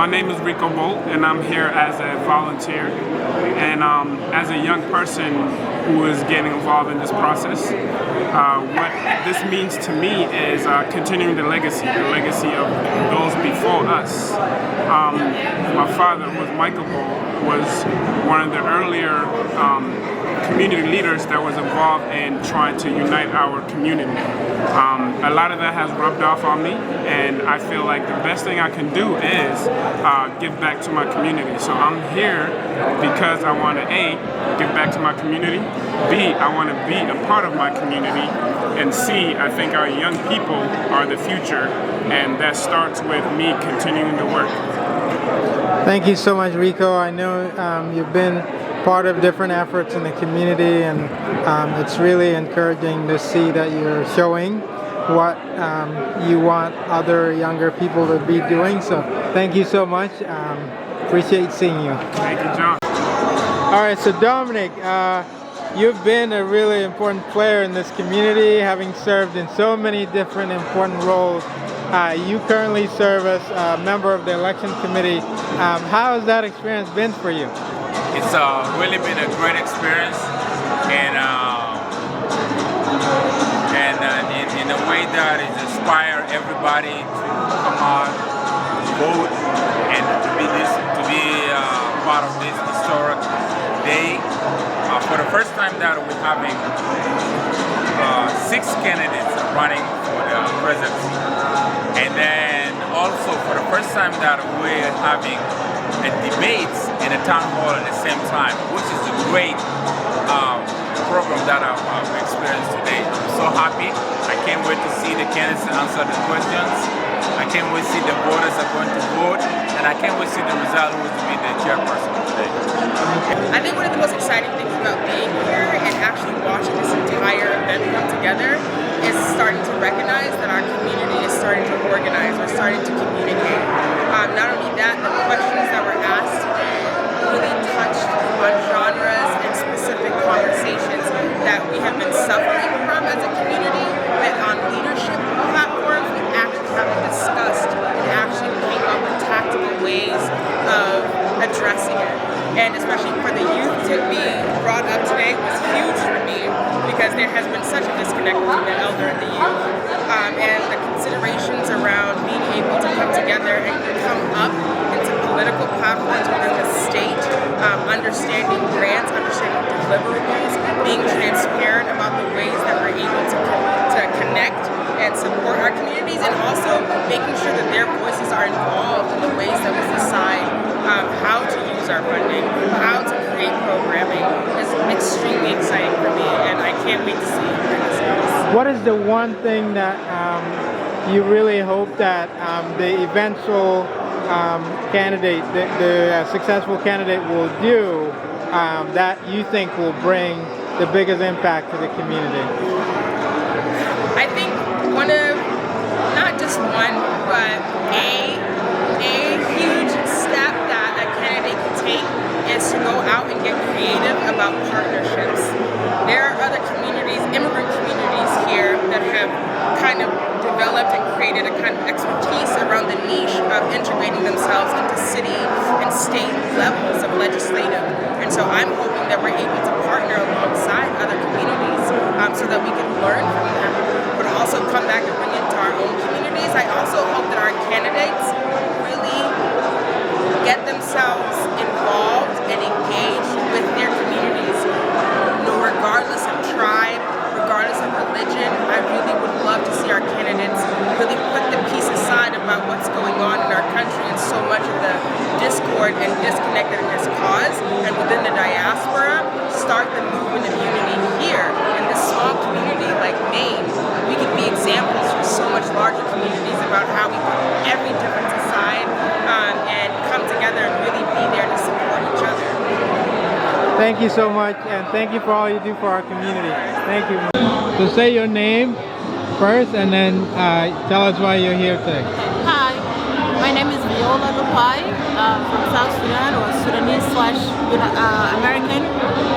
My name is Rico Bolt, and I'm here as a volunteer. And as a young person who is getting involved in this process, what this means to me is continuing the legacy of those before us. My father, was Michael Bolt, was one of the earlier community leaders that was involved in trying to unite our community. A lot of that has rubbed off on me, and I feel like the best thing I can do is give back to my community. So I'm here because I want to A, give back to my community, B, I want to be a part of my community, and C, I think our young people are the future, and that starts with me continuing to work. Thank you so much, Rico. I know you've been part of different efforts in the community, and it's really encouraging to see that you're showing what you want other younger people to be doing. So thank you so much. Appreciate seeing you. Thank you, John. All right, so Dominic, you've been a really important player in this community, having served in so many different important roles. You currently serve as a member of the election committee. How has that experience been for you? It's really been a great experience, and in a way that it inspires everybody to come out, vote, and to be part of this historic day. For the first time that we're having 6 candidates running for the presidency, and then also for the first time that we're having a debates in a town hall at the same time, which is a great program that I've experienced today. I'm so happy. I can't wait to see the candidates answer the questions. I can't wait to see the voters are going to vote, and I can't wait to see the result who will be the chairperson today. I think one of the most exciting things about being here and actually watching this entire event come together is starting to recognize that our community is starting to organize, we're starting to communicate. Not only that, the questions that were asked today really touched on genres and specific conversations that we have been suffering from as a community, but on leadership platforms we actually haven't discussed and actually came up with tactical ways of addressing it. And especially for the youth to be brought up today was huge for me, because there has been such a disconnect between the elder and the youth. And the considerations around being able to come together and come up into political platforms within the state, understanding grants, understanding deliverables, being transparent about the ways that we're able to connect and support our communities, and also making sure that their voices are involved in the ways that we decide how to use our funding, how to create programming is extremely exciting for me, and I can't wait to see where this goes. What is the one thing that you really hope that the eventual candidate, the successful candidate will do that you think will bring the biggest impact to the community? I think one of, not just one, but a huge step that a candidate can take is to go out and get creative about partnerships. There are other communities, immigrant communities here, that have kind of developed and created a kind of expertise around the niche of integrating themselves into city and state levels of legislative. And so I'm hoping that we're able to partner alongside other communities so that we can learn from them, but also come back and bring it to our own communities. I also hope that our candidates really get themselves involved and engaged with their communities, regardless of tribe, regardless of religion. I really would love to see our candidates really put the piece aside about what's going on in our country and so much of the discord and disconnect that it has caused, and within the diaspora, start the movement of unity here in this small community like Maine. We could be examples for so much larger communities about how we put every difference aside and come together and really be there to support each other. Thank you so much, and thank you for all you do for our community. Thank you. So say your name first, and then tell us why you're here today. Hi, my name is Viola Lupai from South Sudan, or Sudanese/American.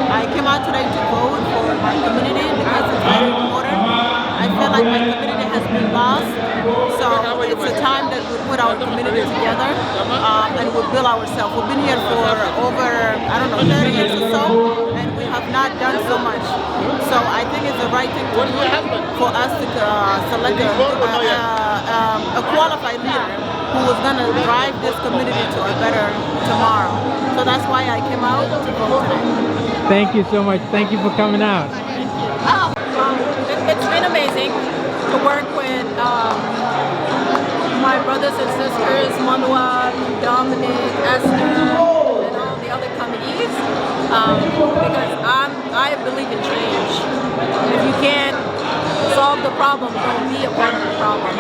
I came out today to vote for my community because it's very important. I feel like my community has been lost So it's a time that we put our community together and we build ourselves. We've been here for over, 30 years or so, and we have not done so much. So I think it's the right thing to do for us to select a qualified leader who is going to drive this community to a better tomorrow. So that's why I came out to vote today. Thank you so much. Thank you for coming out. It's been amazing to work with my brothers and sisters, Manuel, Dominic, Esther, and all the other committees, because I believe in change. If you can't solve the problem, don't be a part of the problem.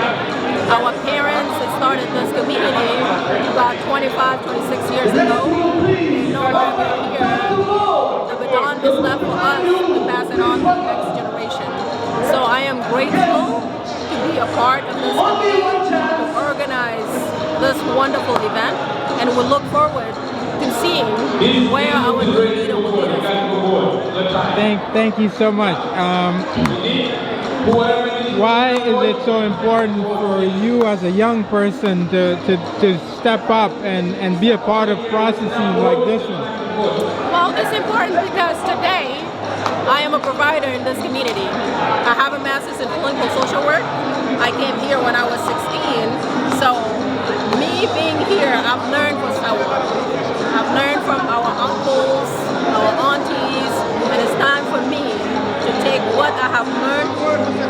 Our parents started this community about 25, 26 years ago. No longer here. The baton is left for us to pass it on to the next generation. So I am grateful to be a part of this community, to organize this wonderful event, and we look forward to seeing where our new leader will lead us. Thank you so much. Why is it so important for you as a young person to step up and be a part of processes like this one? Well, it's important because today I am a provider in this community. I have a master's in clinical social work. I came here when I was 16. So me being here, I've learned from someone. I've learned from our uncles, our aunties, and it's time for me to take what I have learned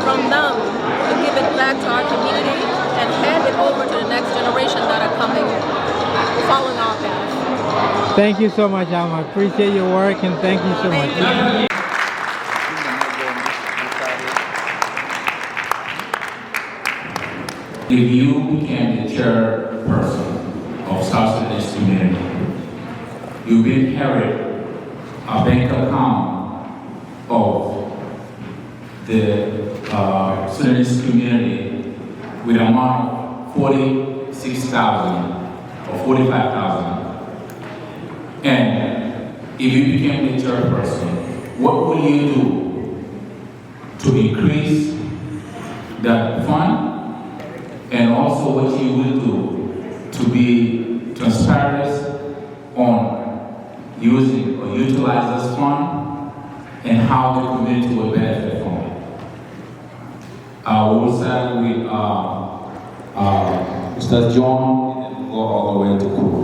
from them to give it back to our community and hand it over to the next generation that are coming, following our path. Thank you so much, Alma. I appreciate your work and thank you so much. If you became the chairperson of South Sudanese community, you will inherit a bank account of the Sudanese community with an amount of 46,000 or 45,000. And if you became the chairperson, what will you do to increase that fund? And also what you will do to be transparent on using or utilize this fund and how the community will benefit from it. We will start with Mr. John and go all the way to Kuru.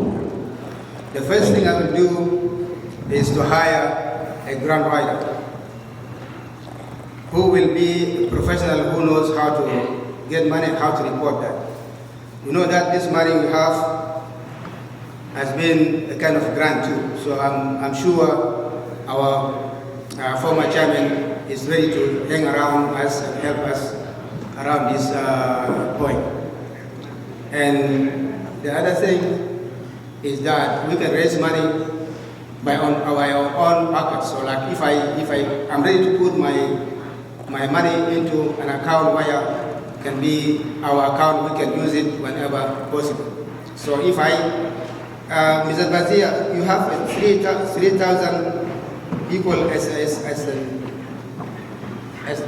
The first thing I will do is to hire a grant writer who will be a professional who knows how to get money and how to report that. You know that this money we have has been a kind of grant too. So I'm sure our former chairman is ready to hang around us and help us around this point. And the other thing is that we can raise money by our own pockets. So like if I'm ready to put my money into an account where can be our account, we can use it whenever possible. So if Mr. Bazia, you have 3,000 people as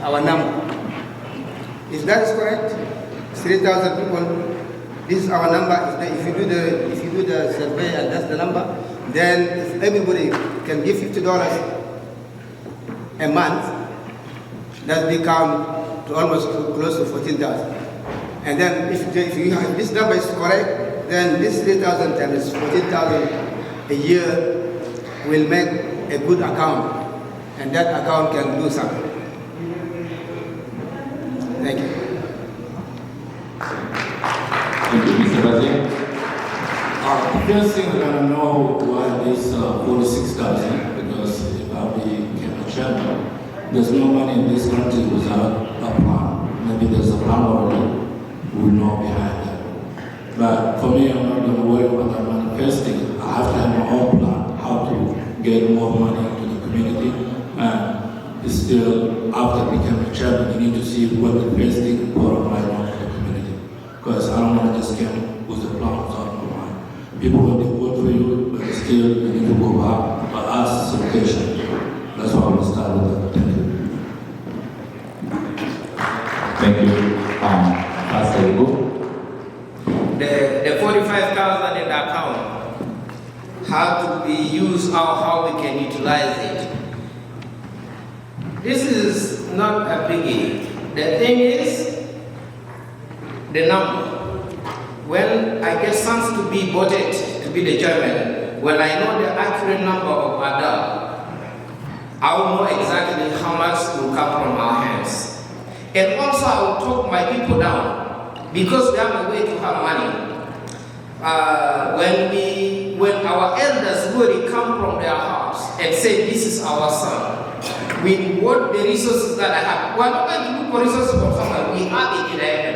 our number. If that is correct, 3,000 people, this is our number. If you do the survey and that's the number, then if everybody can give $50 a month, that becomes to almost close to 14,000. And then if this number is correct, then this 3,000 times 14,000 a year will make a good account, and that account can do something. Thank you. Thank you, Mr. President. The first thing we're going to know why this 46,000, because if I became a chairman, there's no money in this country without a plan. Maybe there's a plan already, we'll know behind that. But for me, I'm not going to worry about that manifesting. I have to have my own plan, how to get more money into the community. And it's still, after becoming chairman, you need to see what the best thing bottom line on for the community. Because I don't want to just come with the plan without no money. People want to vote for you, but still you need to go back and ask some questions. That's why I want to start with that. Thank you. Thank you, Pastor. The 45,000 in the account, how to be used or how we can utilize it. This is not a biggie. The thing is, the number. When I get sons to be voted to be the chairman, when I know the accurate number of Adam, I will know exactly how much will come from our hands. And also I will talk my people down, because we have a way to have money. When our elders really come from their house and say, this is our son, with what the resources that I have, we are not going to look for resources from somewhere, we have it in heaven.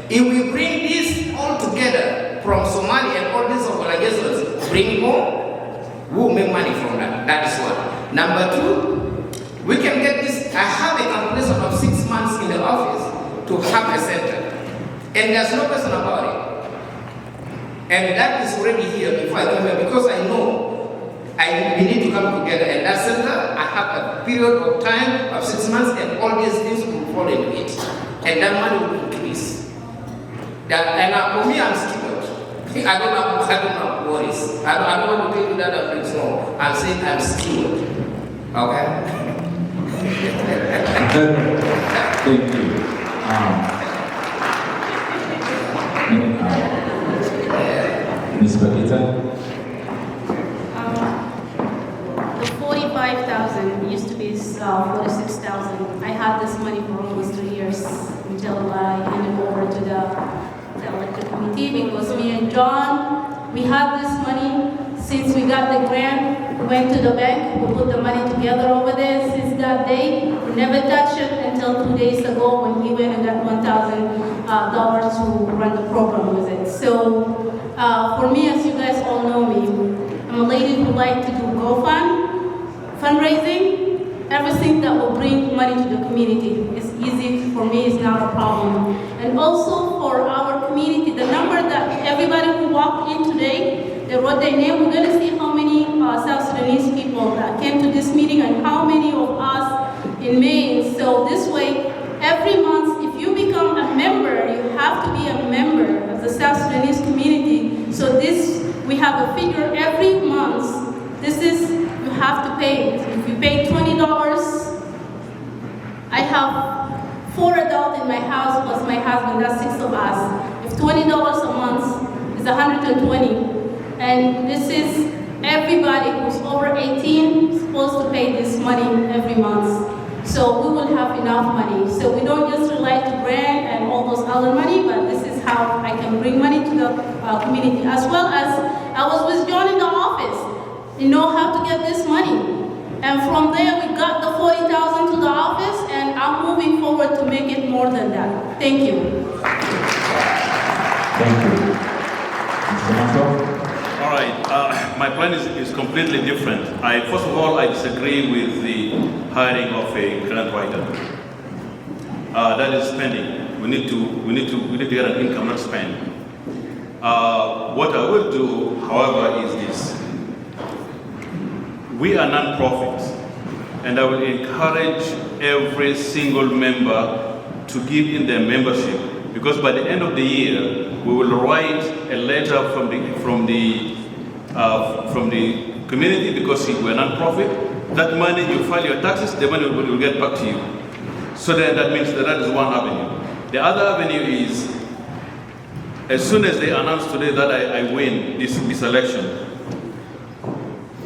If we bring this all together from Somalia and all these organizations, bring more, we'll make money from that. That is one. Number two, we can get this. I have a calculation of 6 months in the office to have a center. And there's no question about it. And that is already here before I come here, because I know we need to come together. And that center, I have a period of time of 6 months, and all these things will fall into it. And that money will increase. For me, I'm skilled. I don't have worries. I don't want to tell you that I'm rich. No, I'm saying I'm skilled. Okay? Thank you. Ms. Bakita? The 45,000 used to be 46,000. I had this money for almost 3 years until I handed over to the elected committee, because me and John, we had this money since we got the grant. We went to the bank, we put the money together over there. Since that day, we never touched it until 2 days ago when he went and got $1,000 to run the program with it. So for me, as you guys all know me, I'm a lady who likes to do fundraising, everything that will bring money to the community. It's easy for me, it's not a problem. And also for our community, the number that everybody who walked in today, they wrote their name. We're going to see how many South Sudanese people that came to this meeting and how many of us in Maine. So this way, every month, if you become a member, you have to be a member of the South Sudanese community. So this, we have a figure every month. This is, you have to pay it. If you pay $20, I have 4 adults in my house plus my husband, that's 6 of us. If $20 a month is $120. And this is everybody who's over 18 supposed to pay this money every month. So we will have enough money. So we don't just rely to grant and all those other money, but this is how I can bring money to the community. As well as I was with John in the office. You know how to get this money. And from there we got the 40,000 to the office, and I'm moving forward to make it more than that. Thank you. Thank you. Mr. Mato? All right, my plan is completely different. First of all, I disagree with the hiring of a grant writer. That is spending. We need to get an income, not spend. What I will do, however, is this. We are non-profits, and I will encourage every single member to give in their membership, because by the end of the year, we will write a letter from the community, because we're non-profit. That money, you file your taxes, the money will get back to you. So then that means that is one avenue. The other avenue is, as soon as they announce today that I win this election,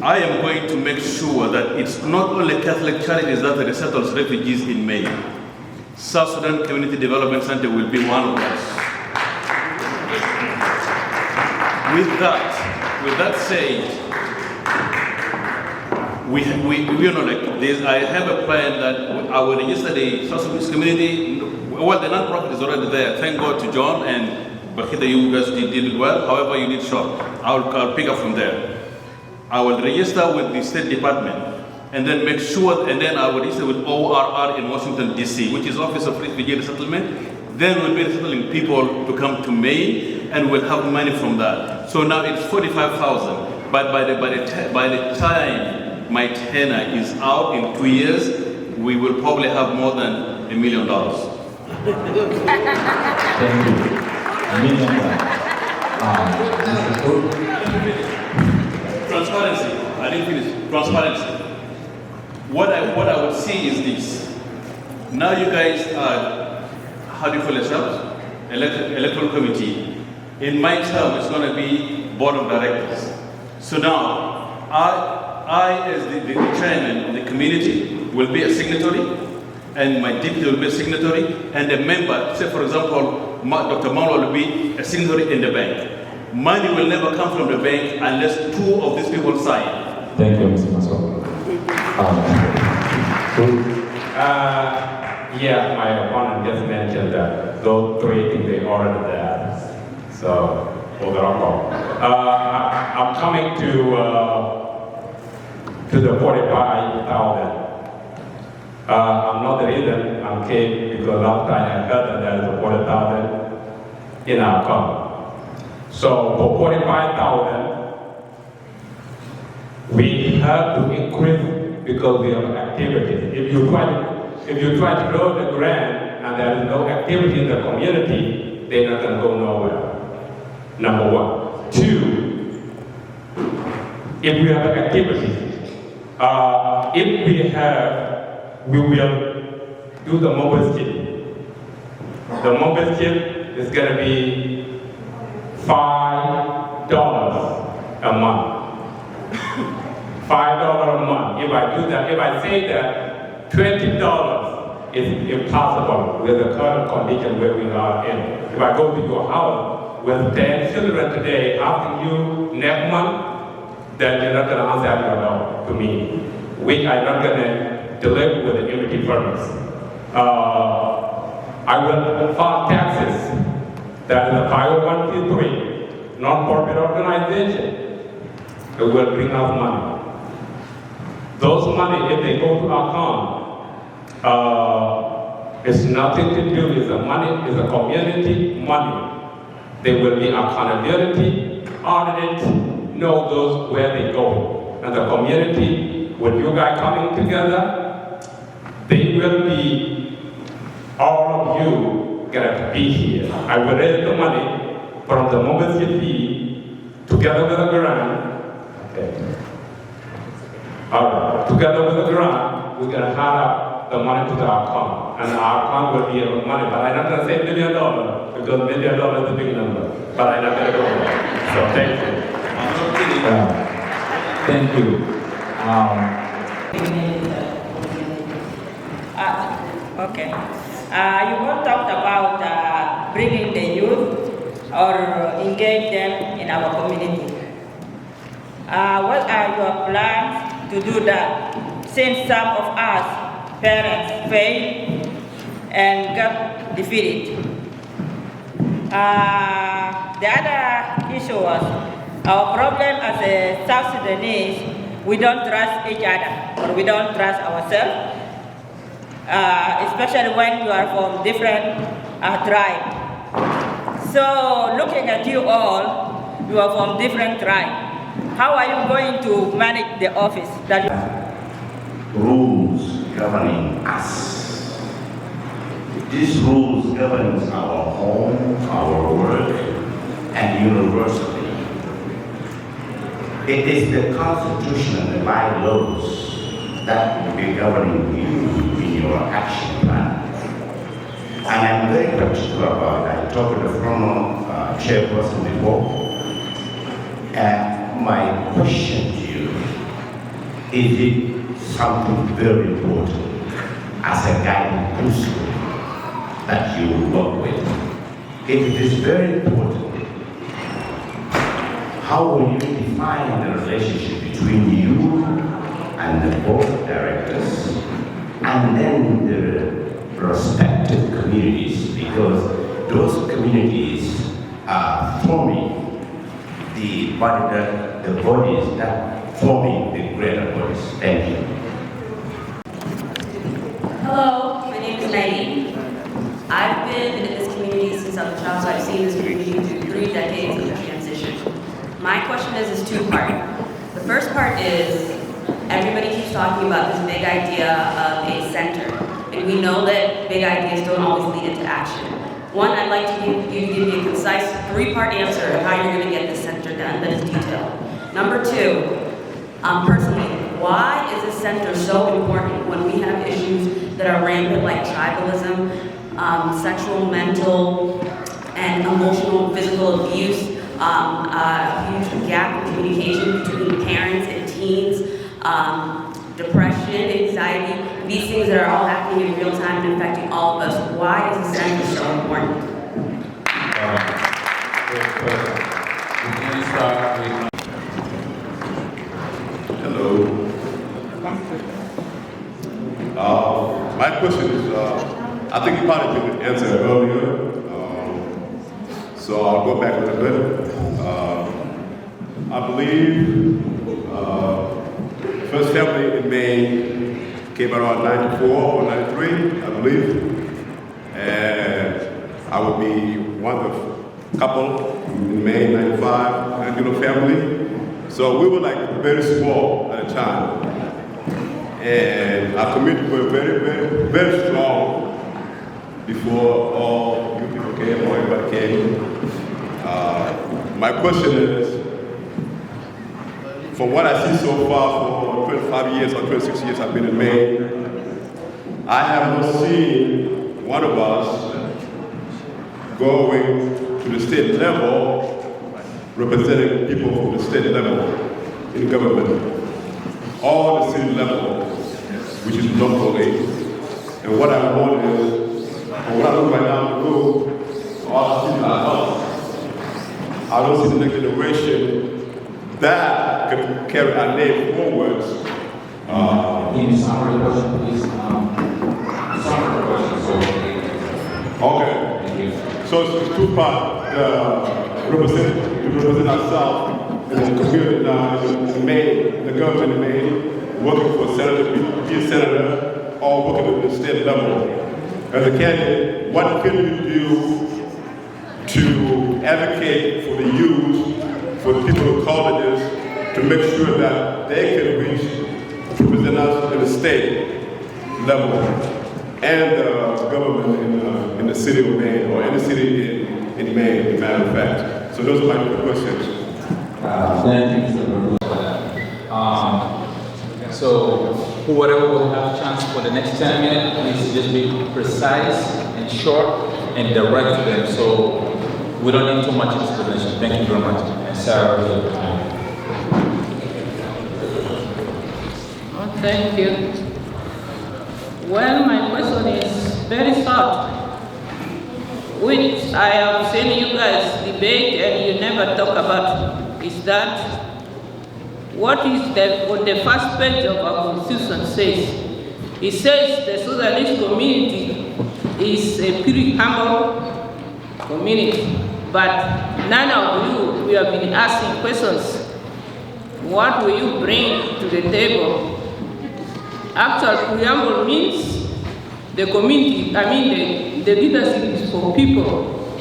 I am going to make sure that it's not only Catholic charities that resettles refugees in Maine. South Sudan Community Development Center will be one of us. With that said, I have a plan that I will register the South Sudanese community. Well, the non-profit is already there. Thank God to John and Bakita, you guys did it well. However, you did short. I'll pick up from there. I will register with the State Department, and then make sure, and then I will register with ORR in Washington, D.C., which is Office of Refugee Resettlement. Then we'll be resettling people to come to Maine, and we'll have money from that. So now it's 45,000, but by the time my tenure is out in 2 years, we will probably have more than $1 million. Thank you. Transparency. I didn't finish. Transparency. What I would see is this. Now you guys are, how do you call yourselves? Electoral committee. In my term, it's going to be board of directors. So now, I as the chairman of the community, will be a signatory, and my deputy will be a signatory, and a member, say for example, Dr. Manuel will be a signatory in the bank. Money will never come from the bank unless two of these people sign. Thank you, Mr. Maso. Yeah, my opponent just mentioned that those three things they already there. So, for the record, I'm coming to the 45,000. I'm not the reason I came because last time I heard that there is 40,000 in our account. So for 45,000, we have to increase because we have activity. If you try to load the grant and there is no activity in the community, they're not going to go nowhere. Number one. Two, if we have activity, we will do the membership. The membership is going to be $5 a month. $5 a month. If I do that, if I say that $20 is impossible with the current condition where we are in. If I go to your house with 10 children today, asking you next month, then you're not going to answer your no to me. Which I'm not going to deliver with the empty furnace. I will file taxes. That is a 501c3, non-profit organization. It will bring us money. Those money, if they go to our account, it's nothing to do with the money, it's a community money. There will be accountability, audit, know those where they go. And the community, with you guys coming together, they will be, all of you gonna be here. I will raise the money from the membership fee together with the grant. Okay. All right. Together with the grant, we're gonna hand out the money to the account, and our account will be able money. But I'm not gonna say $1 million because $1 million is a big number. But I'm not gonna go there. So thank you. Thank you. Okay. You both talked about bringing the youth or engage them in our community. What are your plans to do that? Since some of us, parents, fail and got defeated. The other issue was our problem as a South Sudanese, we don't trust each other or we don't trust ourselves. Especially when you are from different tribes. So looking at you all, you are from different tribes. How are you going to manage the office? Rules governing us. These rules govern our home, our work, and university. It is the Constitution and the bylaws that will be governing you in your action plan. And I'm very particular about it. I talked to the former chairperson before. And my question to you, is it something very important as a guiding principle that you work with? If it is very important, how will you define the relationship between you and the board of directors, and then the respective communities, because those communities are forming the bodies that forming the greater bodies. Thank you. Hello, my name is Maine. I've been in this community since I was a child, so I've seen this community through 3 decades of transition. My question is two-part. The first part is, everybody keeps talking about this big idea of a center, and we know that big ideas don't always lead into action. One, I'd like you to give me a concise 3-part answer of how you're going to get this center done that is detailed. Number 2, personally, why is this center so important when we have issues that are rampant like tribalism, sexual, mental, and emotional, physical abuse, a huge gap in communication between parents and teens, depression, anxiety, these things that are all happening in real time and affecting all of us. Why is the center so important? Hello. My question is, I think you probably didn't answer it earlier, so I'll go back a little bit. I believe first family in Maine came around 94 or 93, I believe, and I would be one of a couple in Maine, 95, and family. So we were like very small at the time. And our community were very, very, very strong before all you people came or everybody came. My question is, from what I see so far for 25 years or 26 years I've been in Maine, I have not seen one of us going to the state level representing people from the state level in government, or the city level, which is locally. And what I want is, or what I look right now to do, all I see I don't see the next generation that can carry our name forwards. In summary question, please. Summary question, Okay. So it's 2 parts. We represent ourselves in the community now, in Maine, the government in Maine, working for senator, be a senator, or working at the state level. As a candidate, what can you do to advocate for the youth, for people in colleges, to make sure that they can reach to represent us in the state level and the government in the city of Maine, or any city in Maine, as a matter of fact. So those are my 2 questions. Thank you, Mr. Bruce, for that. So, whoever will have a chance for the next 10 minutes, please just be precise and short and direct to them. So, we don't need too much explanation. Thank you very much. And Sarah, thank you. Well, my question is very short, which I have seen you guys debate and you never talk about, is that what the first page of our Constitution says. It says the Sudanese community is a pretty humble community, but none of you, we have been asking questions. What will you bring to the table? Actual preamble means the community, the leadership is for people.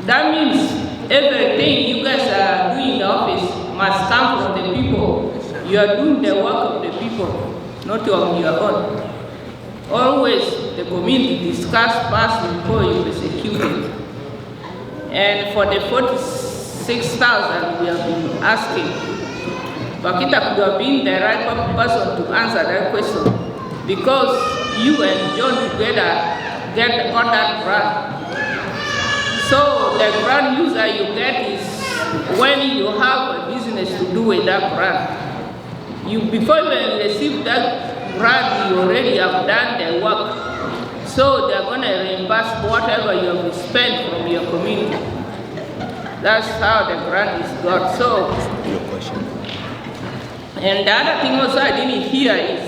That means everything you guys are doing in the office must come from the people. You are doing the work of the people, not on your own. Always the community discuss first before you execute it. And for the 46,000 we have been asking, Bakita could have been the right person to answer that question, because you and John together got that grant. So the grant user you get is when you have a business to do with that grant. Before you receive that grant, you already have done the work. So they're going to reimburse whatever you have spent from your community. That's how the grant is got. So, and the other thing also I didn't hear is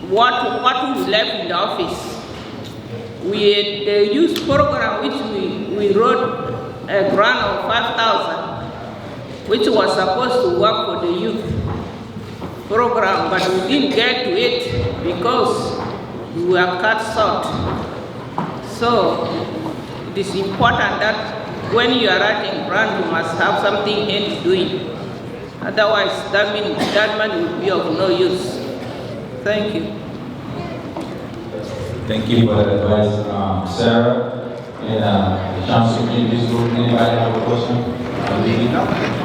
what we left in the office. The youth program which we wrote a grant of 5,000, which was supposed to work for the youth program, but we didn't get to it because we were cut short. So it is important that when you are writing grant, you must have something hands doing. Otherwise, that money will be of no use. Thank you. Thank you for that advice, Sarah. And the chance to meet this group. Anybody have a question?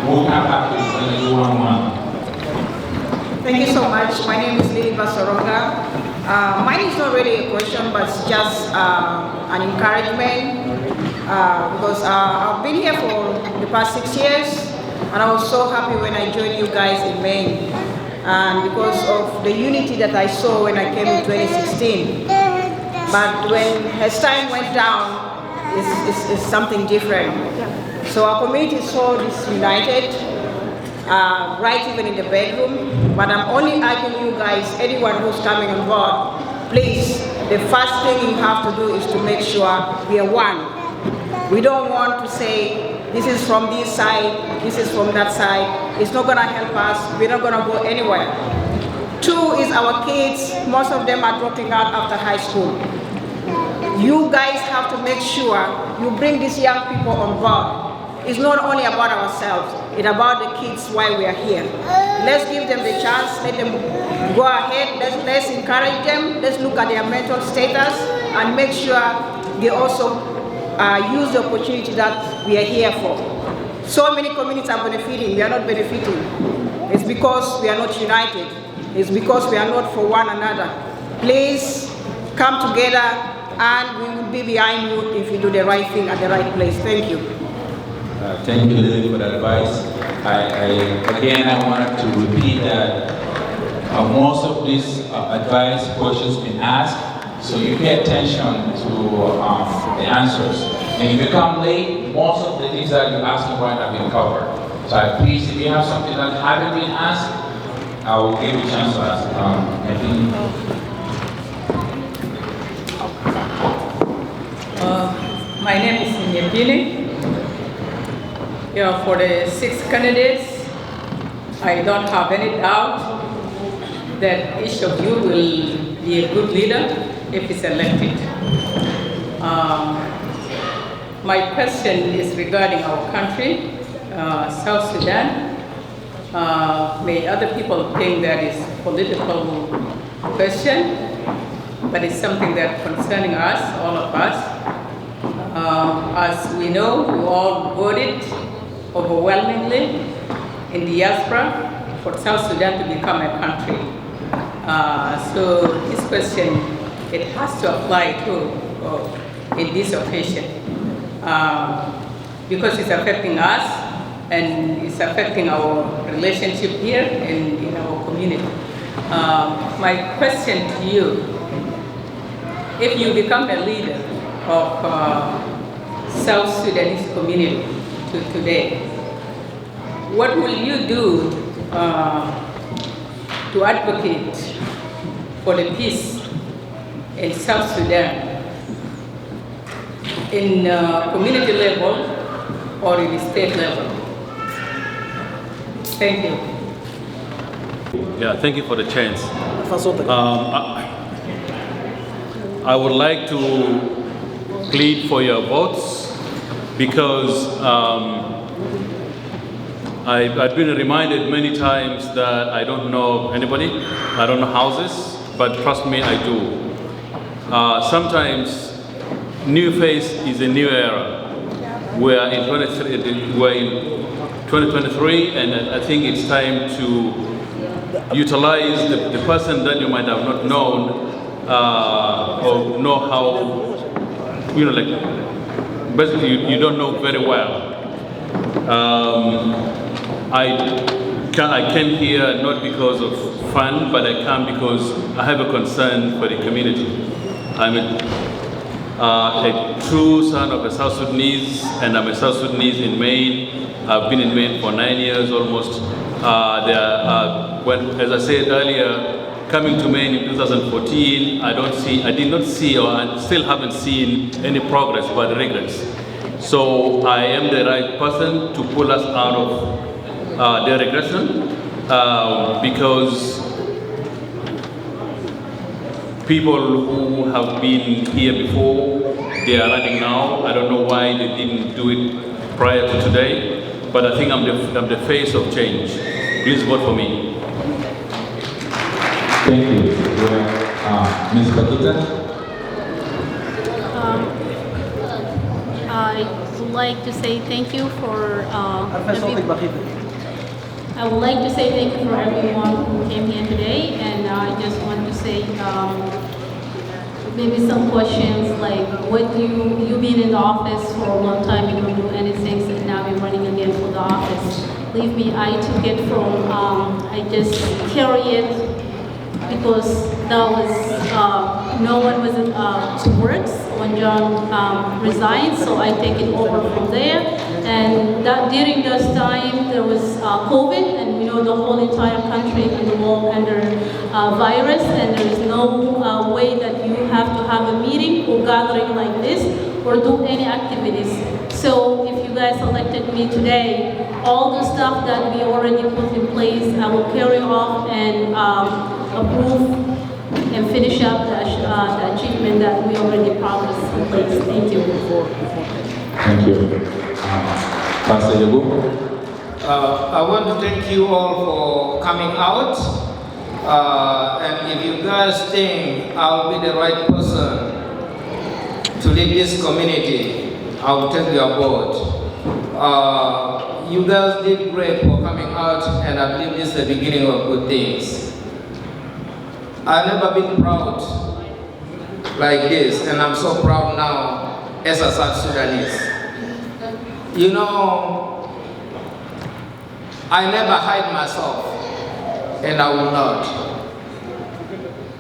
We'll come back to you one-on-one. Thank you so much. My name is Lily Basaronga. Mine is not really a question, but it's just an encouragement because I've been here for the past 6 years, and I was so happy when I joined you guys in Maine, and because of the unity that I saw when I came in 2016. But when as time went down, it's something different. So our community is so disunited, right even in the bedroom. But I'm only urging you guys, anyone who's coming on board, please, the first thing you have to do is to make sure we are one. We don't want to say, this is from this side, this is from that side. It's not gonna help us, we're not gonna go anywhere. 2 is our kids, most of them are dropping out after high school. You guys have to make sure you bring these young people on board. It's not only about ourselves, it's about the kids while we are here. Let's give them the chance, let them go ahead, let's encourage them, let's look at their mental status and make sure they also use the opportunity that we are here for. So many communities are benefiting, we are not benefiting. It's because we are not united. It's because we are not for one another. Please come together and we will be behind you if you do the right thing at the right place. Thank you. Thank you, Lily, for that advice. Again, I wanted to repeat that most of these advice questions been asked, so you pay attention to the answers. And if you come late, most of the things that you're asking for have been covered. So please, if you have something that haven't been asked, I will give you a chance to ask. My name is Nyepini. For the 6 candidates, I don't have any doubt that each of you will be a good leader if it's elected. My question is regarding our country, South Sudan. May other people think that is a political question, but it's something that concerning us, all of us. As we know, we all voted overwhelmingly in diaspora for South Sudan to become a country. So this question, it has to apply to in this occasion because it's affecting us and it's affecting our relationship here in our community. My question to you, if you become a leader of South Sudanese community today, what will you do to advocate for the peace in South Sudan in community level or in the state level? Thank you. Yeah, thank you for the chance. I would like to plead for your votes because I've been reminded many times that I don't know anybody, I don't know houses, but trust me, I do. Sometimes new face is a new era. We're in 2023, and I think it's time to utilize the person that you might have not known or know how, basically you don't know very well. I came here not because of fun, but I come because I have a concern for the community. I'm a true son of a South Sudanese, and I'm a South Sudanese in Maine. I've been in Maine for 9 years almost. As I said earlier, coming to Maine in 2014, I did not see, or I still haven't seen any progress, but regrets. So I am the right person to pull us out of the regression because people who have been here before, they are running now. I don't know why they didn't do it prior to today, but I think I'm the face of change. Please vote for me. Thank you. Ms. Pakita? like to say thank you for I would like to say thank you for everyone who came here today, and I just want to say maybe some questions like, what you've been in the office for a long time, you don't do anything, and now you're running again for the office. Believe me, I took it from, I just carry it because that was, no one was to work when John resigned, so I take it over from there. And that during this time, there was COVID, and we know the whole entire country in the world under virus, and there is no way that you have to have a meeting or gathering like this or do any activities. So if you guys elected me today, all the stuff that we already put in place, I will carry off and approve and finish up the achievement that we already promised in place. Thank you. Thank you. Pastor Yagu. I want to thank you all for coming out. And if you guys think I'll be the right person to lead this community, I'll take your board. You guys did great for coming out, and I believe this is the beginning of good things. I've never been proud like this, and I'm so proud now as a South Sudanese. You know, I never hide myself, and I will not.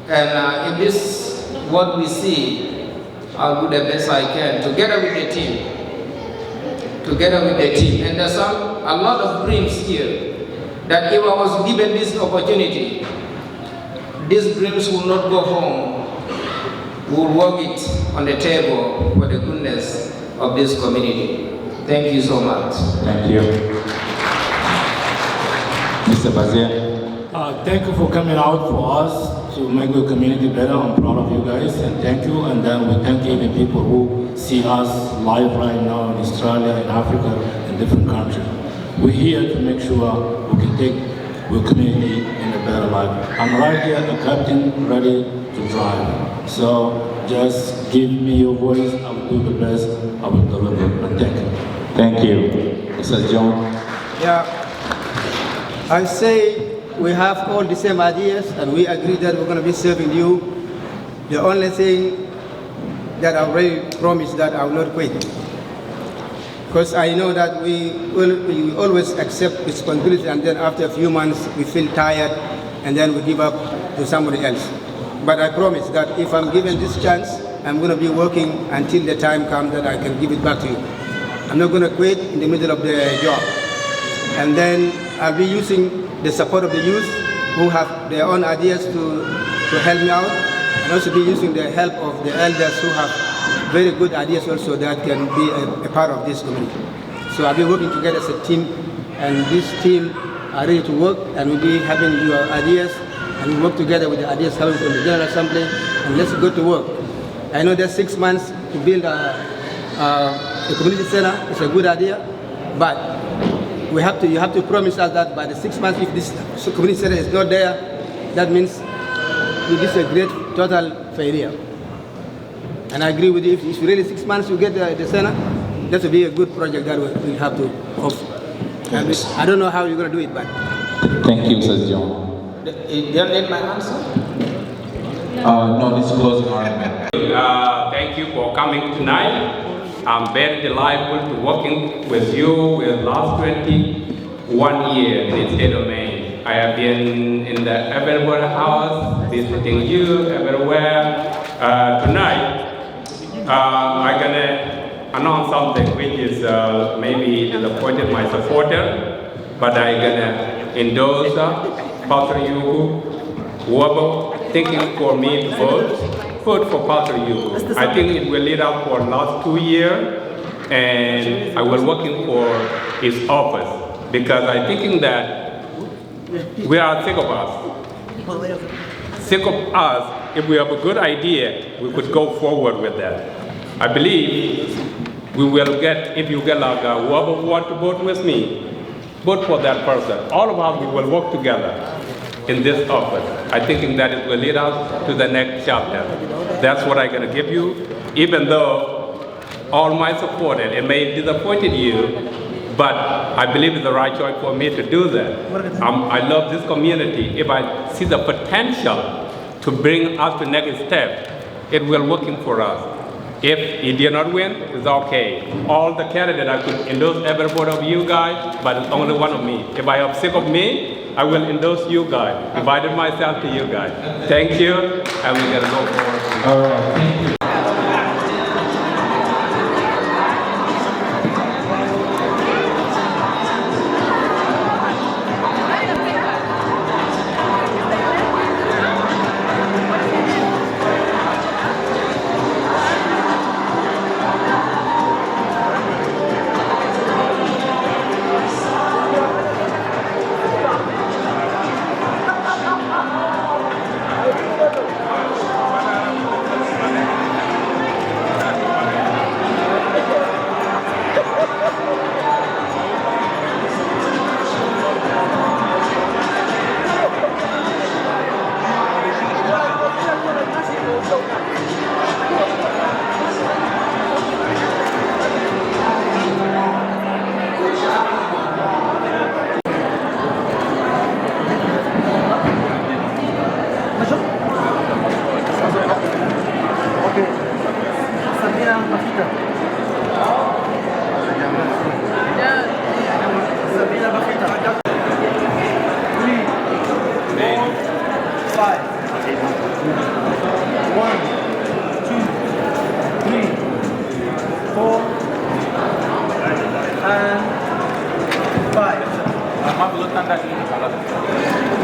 And if this is what we see, I'll do the best I can, together with the team. Together with the team. And there's a lot of dreams here, that if I was given this opportunity, these dreams will not go home. We'll work it on the table for the goodness of this community. Thank you so much. Thank you. Mr. Bazir. Thank you for coming out for us to make the community better. I'm proud of you guys, and thank you. And then we thank even people who see us live right now in Australia, in Africa, in different countries. We're here to make sure we can take our community in a better life. I'm right here, the captain, ready to drive. So just give me your voice. I will do the best. I will deliver. And thank you. Thank you. Mr. John. Yeah, I say we have all the same ideas, and we agree that we're going to be serving you. The only thing that I already promised that I will not quit, because I know that we always accept responsibility, and then after a few months we feel tired, and then we give up to somebody else. But I promise that if I'm given this chance, I'm going to be working until the time comes that I can give it back to you. I'm not going to quit in the middle of the job. And then I'll be using the support of the youth who have their own ideas to help me out, and also be using the help of the elders who have very good ideas also that can be a part of this community. So I'll be working together as a team, and this team are ready to work, and we'll be having your ideas, and we work together with the ideas coming from the General Assembly, and let's go to work. I know there's 6 months to build a community center. It's a good idea, but you have to promise us that by the 6 months, if this community center is not there, that means this is a great total failure. And I agree with you, if really 6 months you get the center, that will be a good project that we have to hope. I don't know how you're going to do it, but. Thank you, Mr. John. You don't need my answer? No, this is closing argument. Thank you for coming tonight. I'm very delighted to working with you with last 21 years in the state of Maine. I have been in the everywhere house, visiting you everywhere. Tonight, I'm gonna announce something which is maybe disappointed my supporter, but I'm gonna endorse Pastor Yugu, whoever thinking for me to vote for Pastor Yugu. I think it will lead up for last 2 years, and I was working for his office because I'm thinking that we are sick of us. Sick of us, if we have a good idea, we could go forward with that. I believe we will get, if you get like whoever want to vote with me, vote for that person. All of us, we will work together in this office. I'm thinking that it will lead us to the next chapter. That's what I'm going to give you, even though all my supporters. It may have disappointed you, but I believe it's the right choice for me to do that. I love this community. If I see the potential to bring us to the next step, it will working for us. If he did not win, it's okay. All the candidates, I could endorse every one of you guys, but it's only one of me. If I am sick of me, I will endorse you guys, divided myself to you guys. Thank you, and we're gonna go forward. All right, thank you.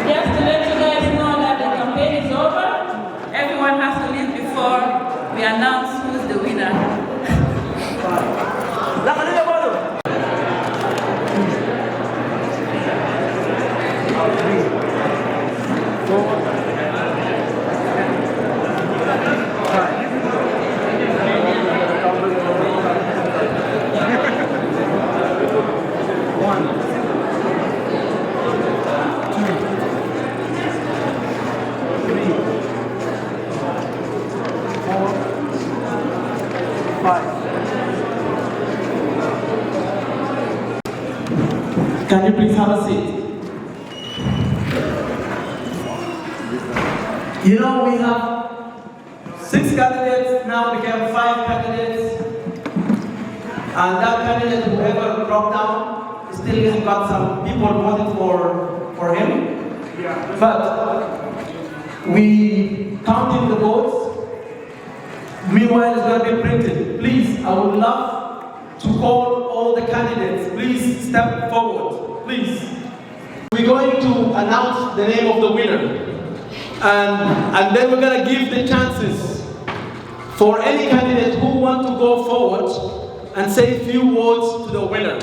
Just to let you guys know that the campaign is over, everyone has to leave before we announce who's the winner. Can you please have a seat? You know, we have 6 candidates, now became 5 candidates. And that candidate, whoever dropped down, still has got some people voting for him. But we counting the votes. Meanwhile, it's going to be printed. Please, I would love to call all the candidates. Please step forward, please. We're going to announce the name of the winner. And then we're going to give the chances for any candidate who want to go forward and say a few words to the winner.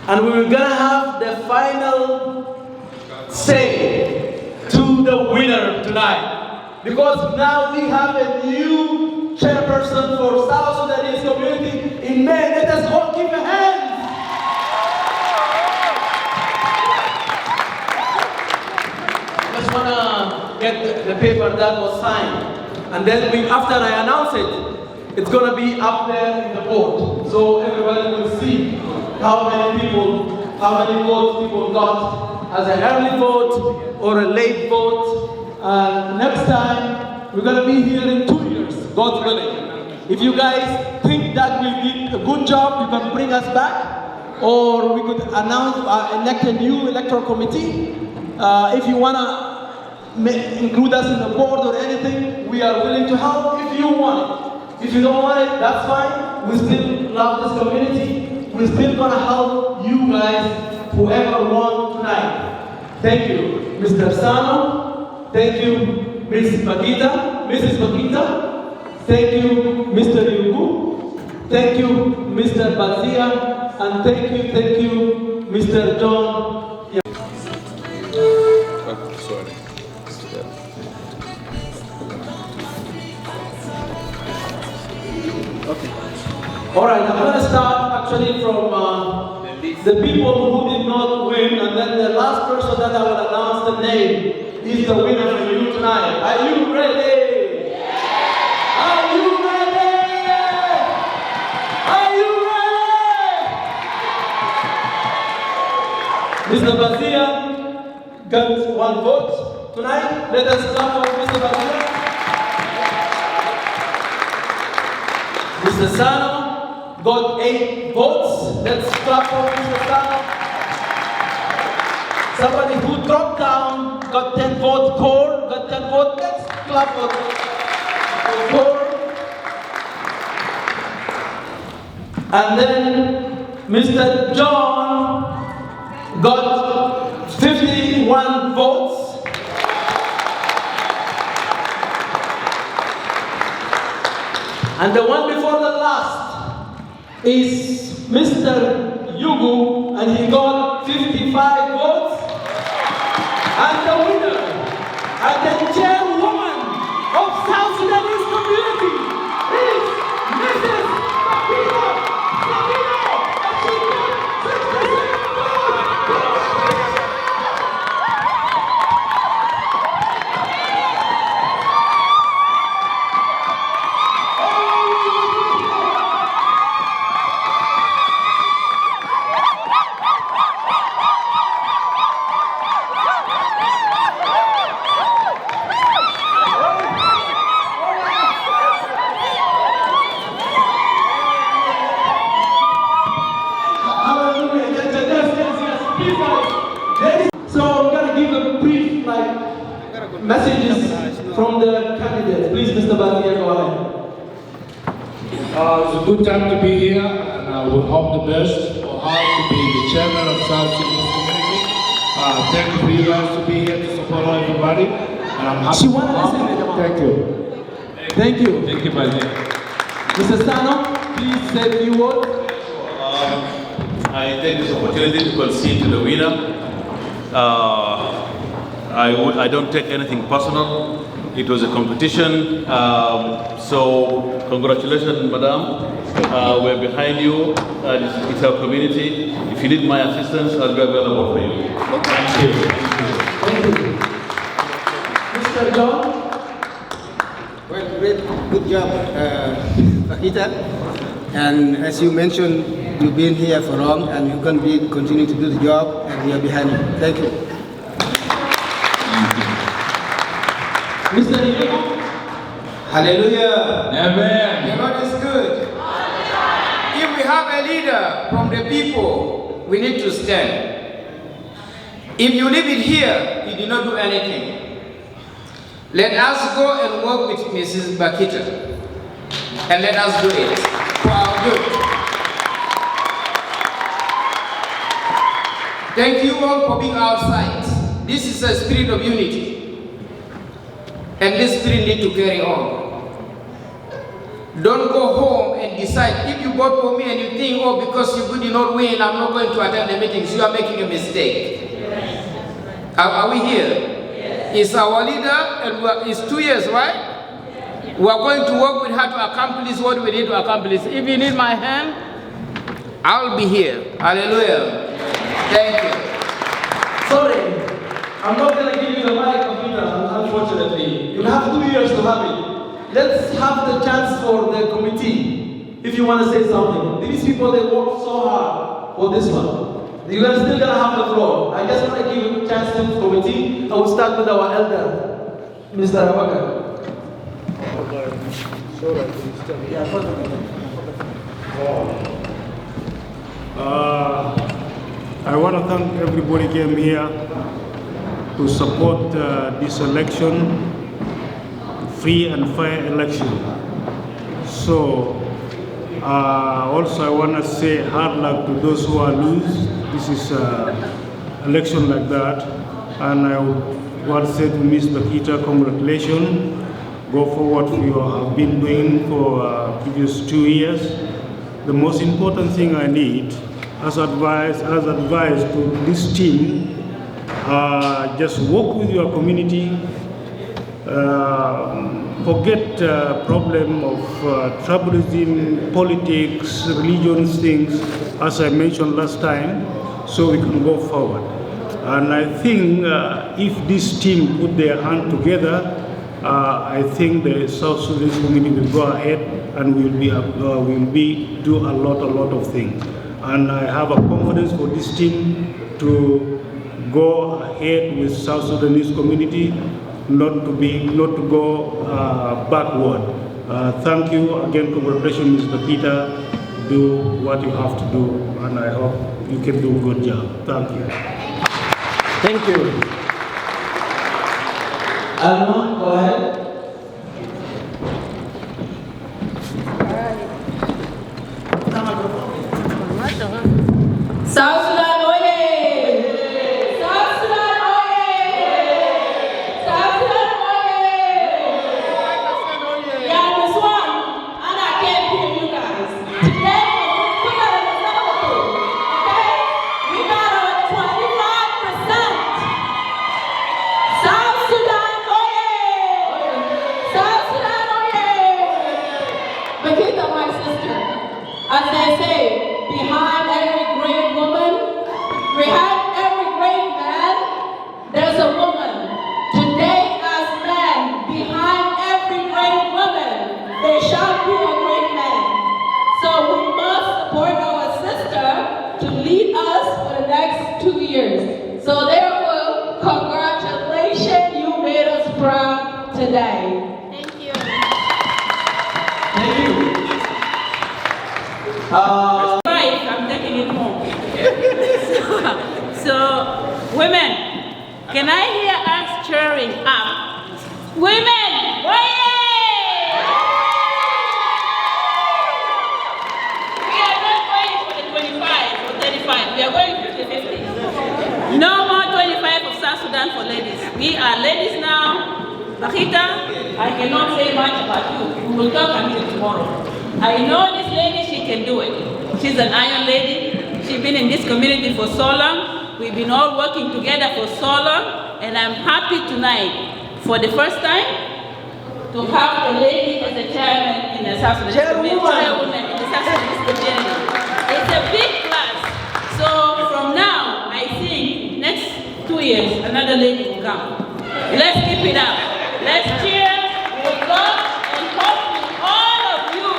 And we're going to have the final say to the winner tonight. Because now we have a new chairperson for South Sudanese community in Maine. Let us all give a hand. Just wanna get the paper that was signed, and then after I announce it, it's gonna be up there in the board, so everybody will see how many votes people got as an early vote or a late vote. And next time we're gonna be here in 2 years, God willing. If you guys think that we did a good job, you can bring us back, or we could announce, elect a new electoral committee. If you wanna include us in the board or anything, we are willing to help if you want it. If you don't want it, that's fine. We still love this community. We're still gonna help you guys, whoever won tonight. Thank you, Mr. Sano. Thank you, Mrs. Pakita. Thank you, Mr. Yugu. Thank you, Mr. Bazia. And thank you, Mr. John. Sorry. Okay. All right, I'm going to start actually from the people who did not win, and then the last person that I will announce the name is the winner for you tonight. Are you ready? Yeah. Are you ready? Mr. Bazia got 1 vote tonight. Let us clap for Mr. Bazia. Mr. Sano got 8 votes. Let's clap for Mr. Sano. Somebody who dropped down got 10 votes. Core got 10 votes. Let's clap for Core. And then Mr. John got 51 votes. And the one before the last is Mr. Yugu, and he got 55 votes. And the winner and the chairwoman of South Sudanese community is Mrs. Bakira. Messages from the candidates. Please, Mr. Bazia, go ahead. It's a good time to be here, and I would hope the best for her to be the chairman of South Sudanese community. Thank you for you guys to be here to support everybody, and I'm happy. Thank you. Thank you. Thank you, Bazia. Mr. Sano, please say a few words. I take this opportunity to concede to the winner. I don't take anything personal. It was a competition. So congratulations, madam. We're behind you. It's our community. If you need my assistance, I'll be available for you. Thank you. Thank you. Mr. John? Well, great. Good job, Bakita. And as you mentioned, you've been here for long, and you can continue to do the job, and we are behind you. Thank you. Mr. Diego? Hallelujah. Amen. The Lord is good. If we have a leader from the people, we need to stand. If you leave it here, you did not do anything. Let us go and work with Mrs. Bakita. And let us do it for our good. Thank you all for being outside. This is a spirit of unity. And this spirit need to carry on. Don't go home and decide. If you vote for me and you think, oh, because you did not win, I'm not going to attend the meetings, you are making a mistake. Yes. Are we here? Yes. It's our leader, and it's 2 years, right? We are going to work with her to accomplish what we need to accomplish. If you need my hand, I'll be here. Hallelujah. Thank you. Sorry, I'm not going to give you the mic, unfortunately. You have 2 years to have it. Let's have the chance for the committee, if you want to say something. These people, they worked so hard for this one. You're still going to have the floor. I just want to give you a chance to the committee. I will start with our elder, Mr. Abaka. I want to thank everybody who came here to support this election, free and fair election. So also I want to say hard luck to those who are lose. This is election like that, and I would want to say to Ms. Bakita, congratulations. Go forward for you have been doing for previous 2 years. The most important thing I need as advice to this team, just work with your community. Forget problem of tribalism, politics, religions, things, as I mentioned last time, so we can go forward. And I think if this team put their hand together, I think the South Sudanese community will go ahead and will do a lot of things. And I have a confidence for this team to go ahead with South Sudanese community, not to go backward. Thank you again. Congratulations, Mr. Peter. Do what you have to do, and I hope you can do a good job. Thank you. Thank you. Alma, go ahead. South Sudan, oye! South Sudan, oye! South Sudan, oye! Yeah, this one, and I can't hear you guys. Today, we got a number, okay? We got a 25%. South Sudan, oye! South Sudan, oye! Bakita, my sister, as they say, behind every great woman, behind every great man, there's a woman. Today, as men, behind every great woman, there shall be a great man. So we must support our sister to lead us for the next 2 years. So therefore, congratulations, you made us proud today. Thank you. Thank you. I'm taking it home. So, women, can I hear us cheering up? Women, oye! We are not going for the 25 or 35. We are going 50-50. No more 25 of South Sudan for ladies. We are ladies now. Bakita, I cannot say much about you. We will talk until tomorrow. I know this lady, she can do it. She's an iron lady. She's been in this community for so long. We've been all working together for so long. And I'm happy tonight, for the first time, to have a lady as a chairman in the South Sudanese community. Chairwoman in the South Sudanese community. It's a big plus. So from now, I think next 2 years, another lady will come. Let's keep it up. Let's cheer. We'll go and hopefully all of you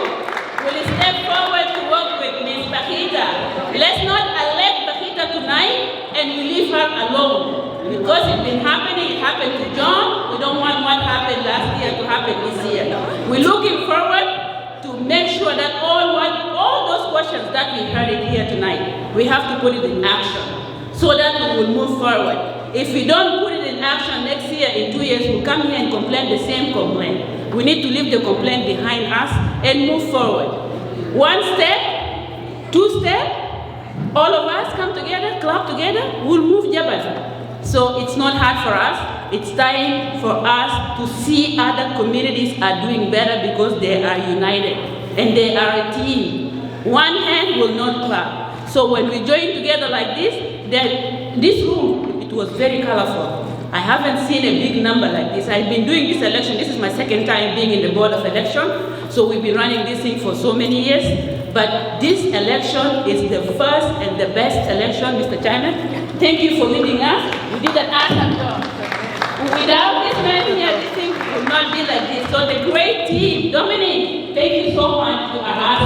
will step forward to work with Ms. Bakita. Let's not elect Bakita tonight and we leave her alone. Because it's been happening, it happened to John. We don't want what happened last year to happen this year. We're looking forward to make sure that all those questions that we heard in here tonight, we have to put it in action so that we will move forward. If we don't put it in action next year, in 2 years, we'll come here and complain the same complaint. We need to leave the complaint behind us and move forward. 1 step, 2 steps, all of us come together, clap together, we'll move Jabal. So it's not hard for us. It's time for us to see other communities are doing better because they are united and they are a team. One hand will not clap. So when we join together like this, then this room, it was very colorful. I haven't seen a big number like this. I've been doing this election. This is my second time being in the board of election. So we've been running this thing for so many years. But this election is the first and the best election, Mr. Chairman. Thank you for leading us. We did an awesome job. Without this man here, this thing would not be like this. So the great team, Dominic, thank you so much for us.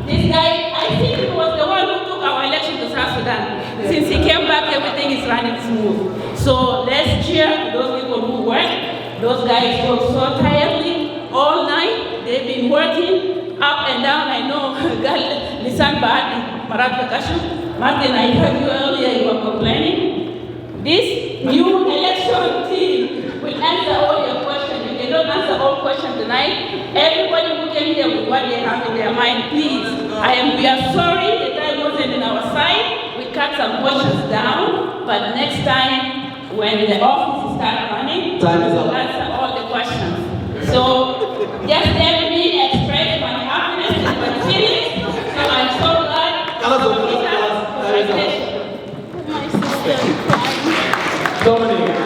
This guy, I think he was the one who took our election to South Sudan. Since he came back, everything is running smooth. So let's cheer those people who work. Those guys work so tirelessly all night. They've been working up and down. I know, Lisan Bahati, Marat Kakashu. Martin, I heard you earlier, you were complaining. This new election team will answer all your questions. You cannot answer all questions tonight. Everybody who came here with what they have in their mind, please. We are sorry the time wasn't in our side. We cut some questions down, but next time when the office starts running, we will answer all the questions. So just let me express my happiness and my feelings. So I'm so glad. Dominic,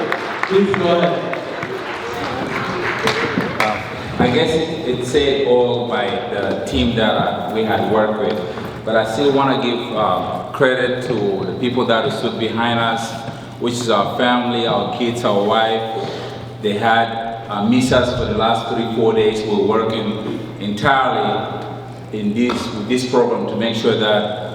please go ahead. I guess it's said all by the team that we had worked with, but I still want to give credit to the people that stood behind us, which is our family, our kids, our wife. They had missed us for the last 3-4 days. We're working entirely with this program to make sure that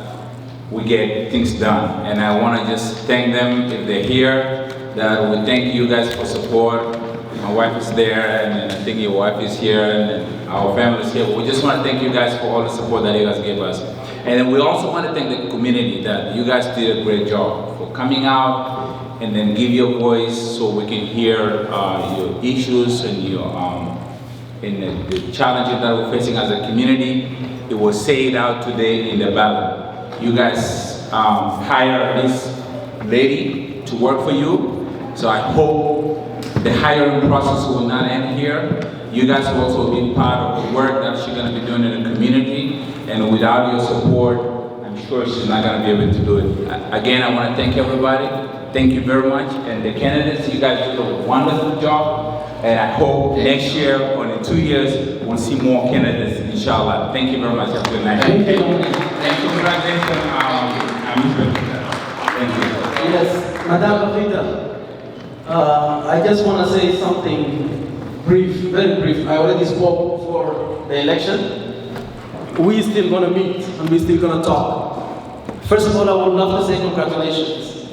we get things done. And I want to just thank them if they're here, that we thank you guys for support. My wife is there, and I think your wife is here, and our family is here. We just want to thank you guys for all the support that you guys gave us. And then we also want to thank the community that you guys did a great job for coming out and then give your voice so we can hear your issues and your and the challenges that we're facing as a community. It was said out today in the ballot. You guys hire this lady to work for you. So I hope the hiring process will not end here. You guys will also be part of the work that she's going to be doing in the community. And without your support, I'm sure she's not going to be able to do it. Again, I want to thank everybody. Thank you very much. And the candidates, you guys did a wonderful job. And I hope next year or in 2 years, we'll see more candidates, inshallah. Thank you very much. Have a good night. Thank you. Thank you. Congratulations. Thank you. Yes, Madam Rita, I just want to say something brief, very brief. I already spoke for the election. We're still going to meet and we're still going to talk. First of all, I would love to say congratulations.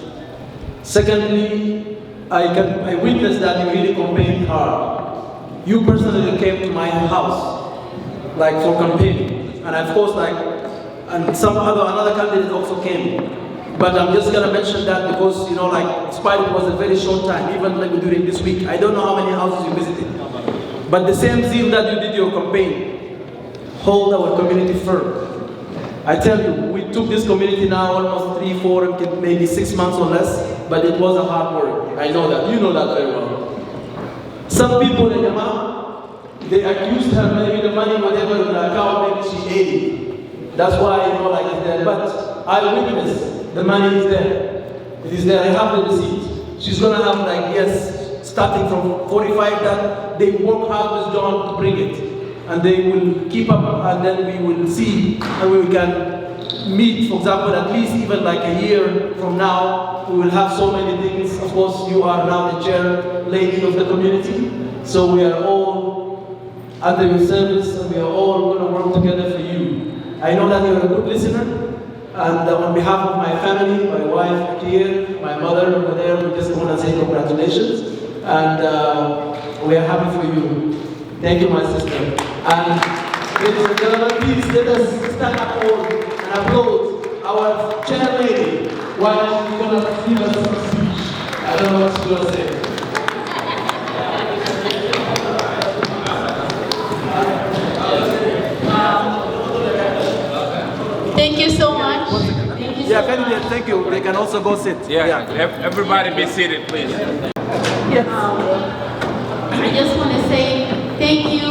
Secondly, I witnessed that you really campaigned hard. You personally came to my house, like for campaigning. And of course, and another candidate also came. But I'm just gonna mention that because, despite it was a very short time, even like during this week, I don't know how many houses you visited. But the same zeal that you did your campaign, hold our community firm. I tell you, we took this community now almost 3, 4, maybe 6 months or less, but it was a hard work. I know that, you know that very well. Some people in Yama, they accused her maybe the money, whatever in the account, maybe she ate it. That's why, it's there. But I witness, the money is there. It is there, I have the receipt. She's gonna have starting from 45 that they work hard with John to bring it. And they will keep up, and then we will see, and we can meet, for example, at least even like a year from now, we will have so many things. Of course, you are now the chair lady of the community, so we are all under your service, and we are all going to work together for you. I know that you're a good listener, and on behalf of my family, my wife here, my mother over there, we just want to say congratulations, and we are happy for you. Thank you, my sister. And ladies and gentlemen, please let us stand up all and applaud our chair lady while she's going to give us some speech. I don't know what she's going to say. Thank you so much. Candidate, thank you. They can also go sit. Everybody be seated, please. Yes. I just want to say thank you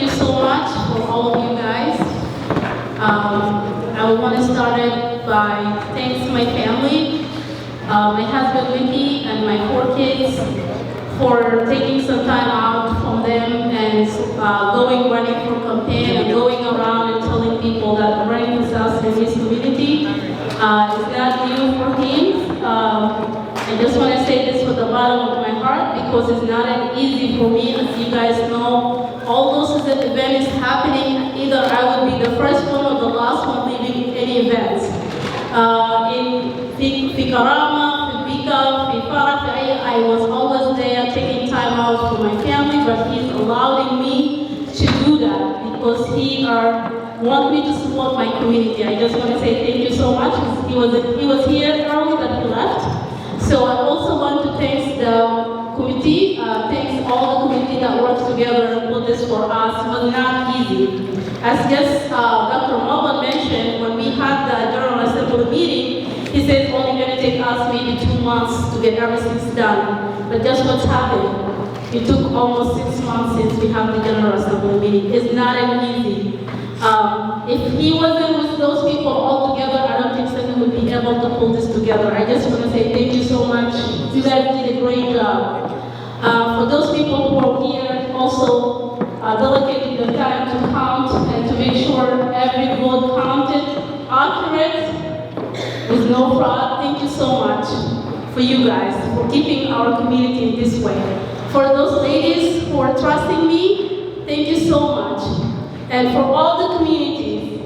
so much for all of you guys. I want to start it by thanks to my family, my husband Mickey and my 4 kids for taking some time out from them and running for campaign and going around and telling people that running with us in this community is God new for him. I just want to say this from the bottom of my heart because it's not easy for me. As you guys know, all those events happening, either I will be the first one or the last one leaving any events. In Fikarama, Fibika, Fifara, I was always there taking time out for my family, but he's allowing me to do that because he wants me to support my community. I just want to say thank you so much. He was here early, but he left. So I also want to thank the committee, thanks all the committee that works together and put this for us. It was not easy. As just Dr. Moban mentioned, when we had the General Assembly meeting, he said it's only going to take us maybe 2 months to get everything done. But just what's happened? It took almost 6 months since we have the General Assembly meeting. It's not easy. If he wasn't with those people all together, I don't think so he would be able to pull this together. I just want to say thank you so much. You guys did a great job. For those people who are here, also dedicating the time to count and to make sure every vote counted accurate with no fraud. Thank you so much for you guys, for keeping our community in this way. For those ladies who are trusting me, thank you so much. And for all the communities,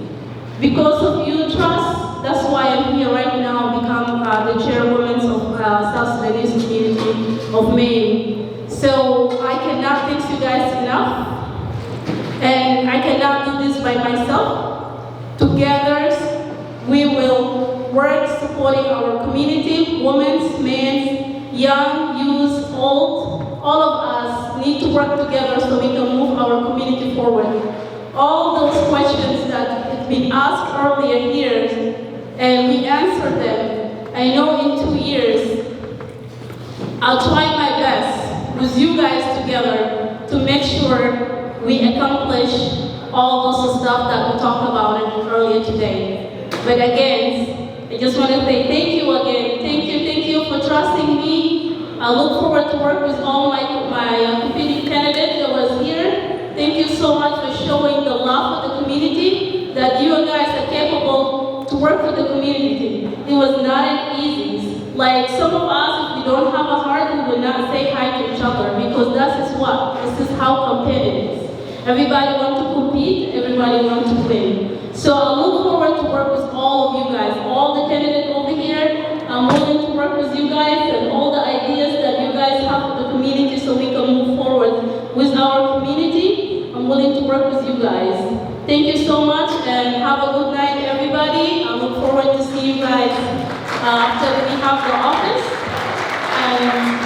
because of your trust, That's why I'm here right now, become the chairwoman of South Sudanese community of Maine. So I cannot thank you guys enough, and I cannot do this by myself. Together, we will work supporting our community, women, men, young, youth, old. All of us need to work together so we can move our community forward. All those questions that have been asked earlier here, and we answered them. I know in 2 years, I'll try my best with you guys together to make sure we accomplish all those stuff that we talked about earlier today. But again, I just want to say thank you again. Thank you for trusting me. I look forward to work with all my competing candidates that was here. Thank you so much for showing the love for the community, that you guys are capable to work with the community. It was not easy. Like some of us, if we don't have a heart, we will not say hi to each other, because this is how competitive. Everybody wants to compete, everybody wants to win. So I look forward to work with all of you guys, all the candidates over here. I'm willing to work with you guys and all the ideas that you guys have for the community so we can move forward with our community. I'm willing to work with you guys. Thank you so much and have a good night, everybody. I look forward to see you guys after we have the office and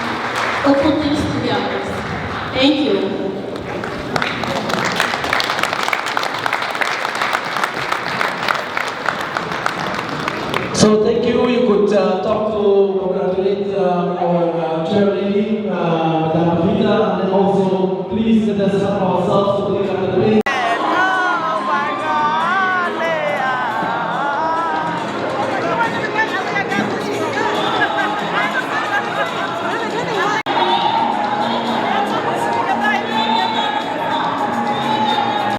we'll put things together. Thank you. So thank you. You could talk to congratulate our chair lady, Madam Rita.